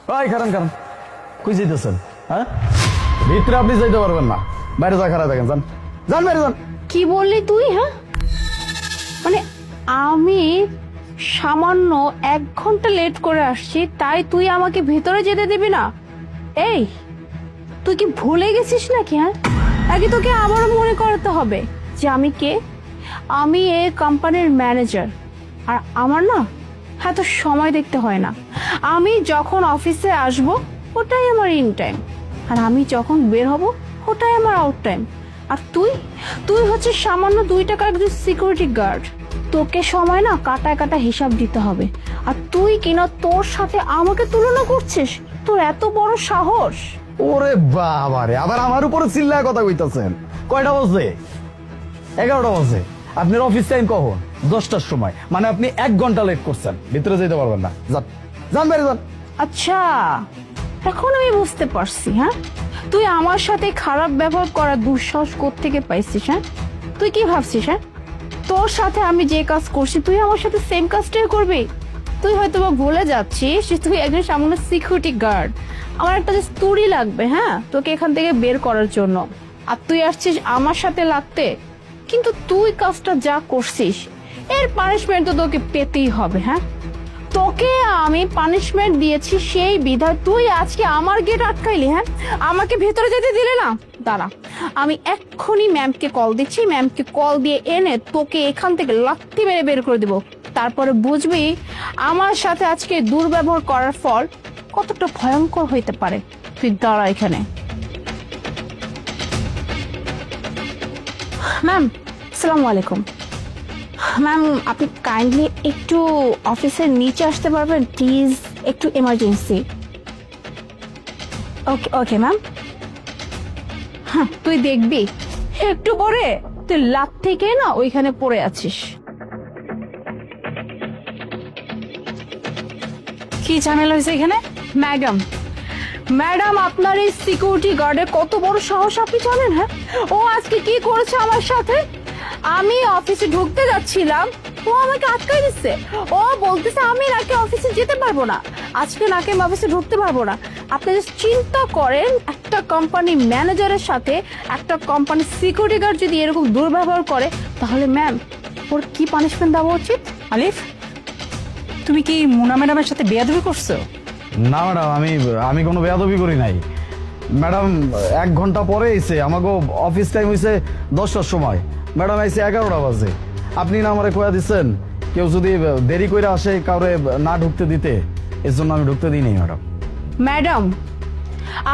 ভাই কারণ কারণ কই যাইতেছেন? হ্যাঁ, ভিতরে আপনি যাইতে পারবেন না, বাইরে যা খারাপ দেখেন। যান যান, বাইরে যান। কি বললি তুই? হ্যাঁ, মানে আমি সামান্য 1 ঘন্টা লেট করে আসছি, তাই তুই আমাকে ভিতরে যেতে দিবি না? এই, তুই কি ভুলে গেছিস নাকি? হ্যাঁ, আগে তোকে আবারও মনে করাতে হবে যে আমি কে। আমি এই কোম্পানির ম্যানেজার, আর আমার না এত সময় দেখতে হয় না। আমি যখন অফিসে আসব ওটাই আমার ইন টাইম, আর আমি যখন বের হব ওটাই আমার আউট টাইম। আর তুই তুই হচ্ছে সামান্য 2 টাকার একজন সিকিউরিটি গার্ড। তোকে সময় না কাটায় কাটা হিসাব দিতে হবে, আর তুই কিনা তোর সাথে আমাকে তুলনা করছিস? তোর এত বড় সাহস! ওরে বাবারে, আবার আমার উপরে চিল্লায় কথা কইতাছেন। কয়টা বাজে? 11টা বাজে। আপনার অফিস টাইম কখন? 10টার সময়। মানে আপনি 1 ঘন্টা লেট করছেন, ভিতরে যেতে পারবেন না। যান যান, বাইরে যান। আচ্ছা, এখন আমি বুঝতে পারছি। হ্যাঁ, তুই আমার সাথে খারাপ ব্যবহার করার দুঃসাহস কোত্থেকে পাইছিস? হ্যাঁ, তুই কি ভাবছিস? হ্যাঁ, তোর সাথে আমি যে কাজ করছি তুই আমার সাথে সেম কাজটাই করবি? তুই হয়তো বা ভুলে যাচ্ছিস যে তুই একজন সামান্য সিকিউরিটি গার্ড। আমার একটা যে স্টোরি লাগবে, হ্যাঁ, তোকে এখান থেকে বের করার জন্য, আর তুই আসছিস আমার সাথে লাগতে। কিন্তু তুই কাজটা যা করছিস এর পানিশমেন্ট তো তোকে পেতেই হবে। হ্যাঁ, তোকে আমি পানিশমেন্ট দিয়েছি সেই বিধায় তুই আজকে আমার গেট আটকাইলি। হ্যাঁ, আমাকে ভেতরে যেতে দিলে না। দাঁড়া, আমি এক্ষুনি ম্যামকে কল দিচ্ছি, ম্যামকে কল দিয়ে এনে তোকে এখান থেকে লাথি মেরে বের করে দিব। তারপরে বুঝবি আমার সাথে আজকে দুর্ব্যবহার করার ফল কতটা ভয়ঙ্কর হইতে পারে। তুই দাঁড়া এখানে। ম্যাম, আসসালামু আলাইকুম। ম্যাম, আপনি কাইন্ডলি একটু অফিসের নিচে আসতে পারবেন প্লিজ? একটু এমার্জেন্সি। ওকে ওকে ম্যাম। হ্যাঁ, তুই দেখবি একটু পরে তুই লাত থেকে না ওইখানে পড়ে আছিস। কি ঝামেলা হয়েছে এখানে? ম্যাডাম, ম্যাডাম, আপনার এই সিকিউরিটি গার্ডের কত বড় সাহস আপনি জানেন? হ্যাঁ, ও আজকে কি করেছে আমার সাথে? আমি অফিসে ঢুকতে যাচ্ছিলাম, ও আমাকে আটকাই দিচ্ছে। ও বলতেছে আমি নাকি অফিসে যেতে পারবো না, আজকে নাকি আমি অফিসে ঢুকতে পারবো না। আপনি just চিন্তা করেন, একটা কোম্পানি ম্যানেজারের সাথে একটা কোম্পানির সিকিউরিটি গার্ড যদি এরকম দুর্ব্যবহার করে, তাহলে ম্যাম ওর কি পানিশমেন্ট দেওয়া উচিত? আলিফ, তুমি কি মুনা ম্যাডামের সাথে বেয়াদবি করছো? না ম্যাডাম, আমি কোনো বেয়াদবি করি নাই। ম্যাডাম 1 ঘন্টা পরে এসে আমাকে অফিস টাইম হয়েছে 10টার সময়, ম্যাডাম আইসে 11টা বাজে। আপনি না আমারে কয়া দিচ্ছেন কেউ যদি দেরি করে আসে কাউরে না ঢুকতে দিতে, এর জন্য আমি ঢুকতে দিই নাই ম্যাডাম। ম্যাডাম,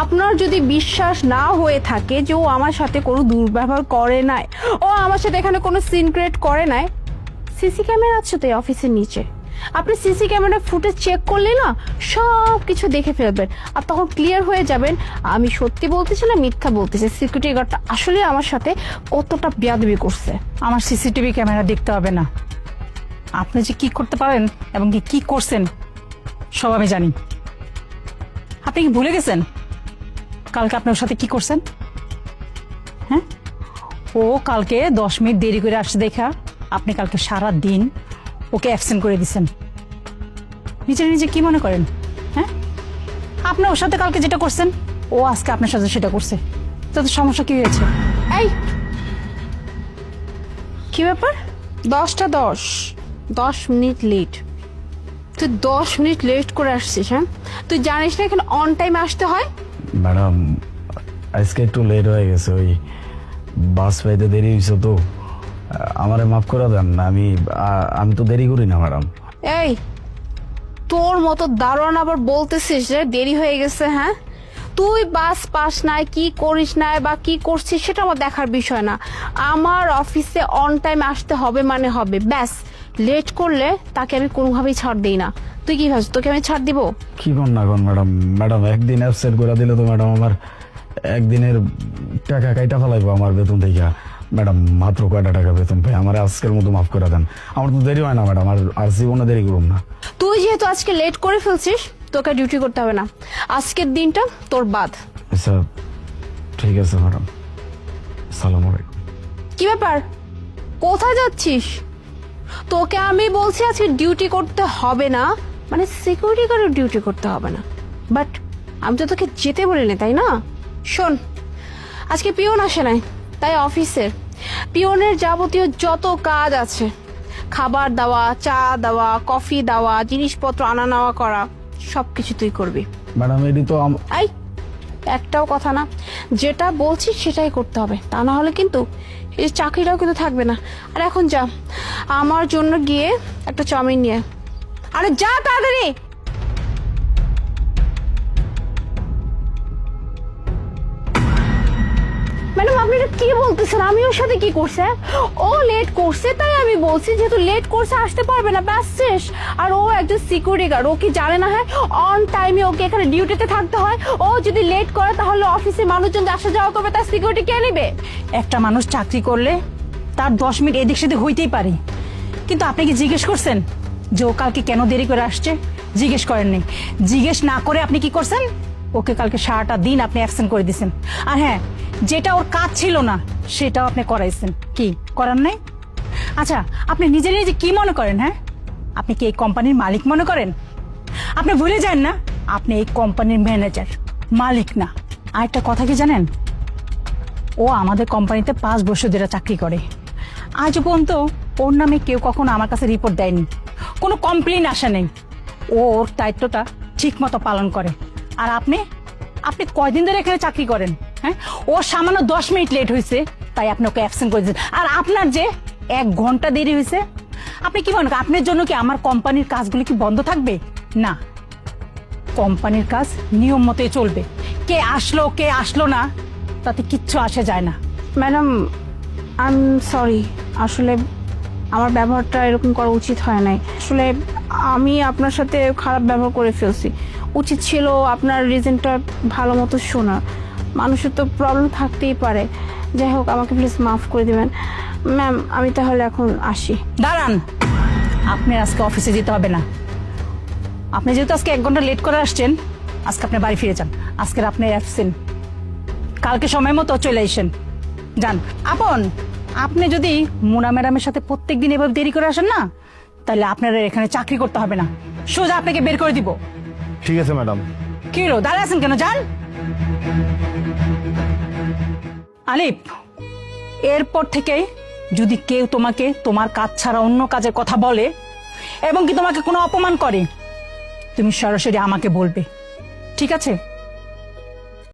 আপনার যদি বিশ্বাস না হয়ে থাকে যে ও আমার সাথে কোনো দুর্ব্যবহার করে নাই, ও আমার সাথে এখানে কোনো সিন ক্রিয়েট করে নাই, সিসি ক্যামেরা আছে তো এই অফিসের নিচে, আপনি সিসি ক্যামেরা ফুটেজ চেক করলে না সব কিছু দেখে ফেলবেন, আর তখন ক্লিয়ার হয়ে যাবেন আমি সত্যি বলতেছি না মিথ্যা বলতেছি, সিকিউরিটি গার্ডটা আসলে আমার সাথে কতটা বেয়াদবি করছে। আমার সিসিটিভি ক্যামেরা দেখতে হবে না। আপনি যে কি করতে পারেন এবং কি করছেন সব আমি জানি। আপনি কি ভুলে গেছেন কালকে আপনার সাথে কি করছেন? হ্যাঁ, ও কালকে 10 মিনিট দেরি করে আসছে দেখা আপনি কালকে সারা দিন ওকে অ্যাবসেন্ট করে দিচ্ছেন। নিজে নিজে কি মনে করেন? হ্যাঁ, আপনি ওর সাথে কালকে যেটা করছেন ও আজকে আপনার সাথে সেটা করছে, তাতে সমস্যা কি হয়েছে? এই কি ব্যাপার? 10টা 10 মিনিট লেট। তুই 10 মিনিট লেট করে আসছিস? হ্যাঁ, তুই জানিস না এখানে অন টাইমে আসতে হয়? ম্যাডাম আজকে একটু লেট হয়ে গেছে, ওই বাস পাইতে দেরি হয়েছে তো, আমারে মাফ করে দেন। আমি তো দেরি করি না ম্যাডাম। এই, তোর মতো দারোয়ান আবার বলতেছিস যে দেরি হয়ে গেছে? হ্যাঁ, তুই বাস পাস নাই, কি করিস নাই বা কি করছিস সেটা আমার দেখার বিষয় না। আমার অফিসে অন টাইম আসতে হবে মানে হবে, ব্যাস। লেট করলে তাকে আমি কোনোভাবেই ছাড় দিই না। তুই কি ভাবছিস তোকে আমি ছাড় দিব? কি কর না কর ম্যাডাম, ম্যাডাম একদিন অ্যাবসেন্ট করে দিলে তো ম্যাডাম আমার একদিনের টাকা কাইটা ফেলাইবো আমার বেতন থেকে। ম্যাডাম মাত্র কয়টা টাকা বেতন পাই, আমার আজকের মতো মাফ করে দেন। আমার তো দেরি হয় না ম্যাডাম, আর জীবনে দেরি করুন না। তুই যেহেতু আজকে লেট করে ফেলছিস তোকে ডিউটি করতে হবে না, আজকের দিনটা তোর বাদ। আচ্ছা ঠিক আছে ম্যাডাম, আসসালামু আলাইকুম। কি ব্যাপার, কোথায় যাচ্ছিস? তোকে আমি বলছি আজকে ডিউটি করতে হবে না, মানে সিকিউরিটি গার্ডের ডিউটি করতে হবে না। বাট আমি তো তোকে যেতে বলিনি, তাই না? শোন, আজকে পিয়ন আসে নাই, তাই অফিসের পিয়নের যাবতীয় যত কাজ আছে, খাবার দেওয়া, চা দেওয়া, কফি দেওয়া, জিনিসপত্র আনা নেওয়া করা, সবকিছু তুই করবি। ম্যাডাম এটি তো আই, একটাও কথা না, যেটা বলছিস সেটাই করতে হবে, তা না হলে কিন্তু এই চাকরিটাও কিন্তু থাকবে না। আর এখন যা, আমার জন্য গিয়ে একটা চাউমিন নিয়ে, আরে যা তাড়াতাড়ি। ম্যাডাম আপনি এটা কি বলতেছেন? আমি ওর সাথে কি করছে? ও লেট করছে তাই আমি বলছি, যেহেতু লেট করছে আসতে পারবে না, ব্যাস শেষ। আর ও একজন সিকিউরিটি গার্ড, ও কি জানে না? হ্যাঁ, অন টাইমে ওকে এখানে ডিউটিতে থাকতে হয়। ও যদি লেট করে তাহলে অফিসে মানুষজন আসা যাওয়া করবে, তার সিকিউরিটি কে নেবে? একটা মানুষ চাকরি করলে তার 10 মিনিট এদিক সেদিক হইতেই পারে, কিন্তু আপনি কি জিজ্ঞেস করছেন যে ও কালকে কেন দেরি করে আসছে? জিজ্ঞেস করেননি। জিজ্ঞেস না করে আপনি কি করছেন? ওকে কালকে সারাটা দিন আপনি অ্যাবসেন্ট করে দিয়েছেন। আর হ্যাঁ, যেটা ওর কাজ ছিল না সেটাও আপনি করাইছেন। কি করার নাই? আচ্ছা, আপনি নিজে নিজে কি মনে করেন? হ্যাঁ, আপনি কি এই কোম্পানির মালিক মনে করেন? আপনি ভুলে যান না, আপনি এই কোম্পানির ম্যানেজার, মালিক না। আর একটা কথা কি জানেন, ও আমাদের কোম্পানিতে 5 বছর ধরে চাকরি করে। আজ পর্যন্ত ওর নামে কেউ কখনো আমার কাছে রিপোর্ট দেয়নি, কোনো কমপ্লেন আসে নেই। ও ওর দায়িত্বটা ঠিক মতো পালন করে। আর আপনি আপনি কয়দিন ধরে এখানে চাকরি করেন? হ্যাঁ, ও সামান্য 10 মিনিট লেট হয়েছে তাই আপনি ওকে অ্যাবসেন্ট করে দিয়েছেন। আর আপনার যে 1 ঘন্টা দেরি হয়েছে, আপনি কি মনে করেন আপনার জন্য কি আমার কোম্পানির কাজগুলো কি বন্ধ থাকবে? না, কোম্পানির কাজ নিয়ম মতোই চলবে। কে আসলো না তাতে কিচ্ছু আসে যায় না। ম্যাডাম আই এম সরি, আসলে আমার ব্যবহারটা এরকম করা উচিত হয় নাই। আসলে আমি আপনার সাথে খারাপ ব্যবহার করে ফেলছি। উচিত ছিল আপনার রিজনটা ভালো মতো শোনা। মানুষের তো প্রবলেম থাকতেই পারে। যাই হোক, আমাকে প্লিজ মাফ করে দিবেন। ম্যাম আমি তাহলে এখন আসি। দাঁড়ান, আপনি আজকে অফিসে যেতে হবে না। আপনি যেহেতু আজকে 1 ঘন্টা লেট করে আসছেন, আজকে আপনি বাড়ি ফিরে যান। আজকের আপনি অ্যাবসেন্ট, কালকে সময় মতো চলে আসেন। যান। আপন, আপনি যদি মুনা ম্যাডামের সাথে প্রত্যেকদিন এভাবে দেরি করে আসেন না, তাহলে আপনার আর এখানে চাকরি করতে হবে না, সোজা আপনাকে বের করে দিব। ঠিক আছে ম্যাডাম। কি হলো, দাঁড়িয়ে আছেন কেন? যান। আলিফ, এরপর থেকে যদি কেউ তোমাকে তোমার কাজ ছাড়া অন্য কাজের কথা বলে এবং কি তোমাকে কোনো অপমান করে, তুমি সরাসরি আমাকে বলবে, ঠিক আছে?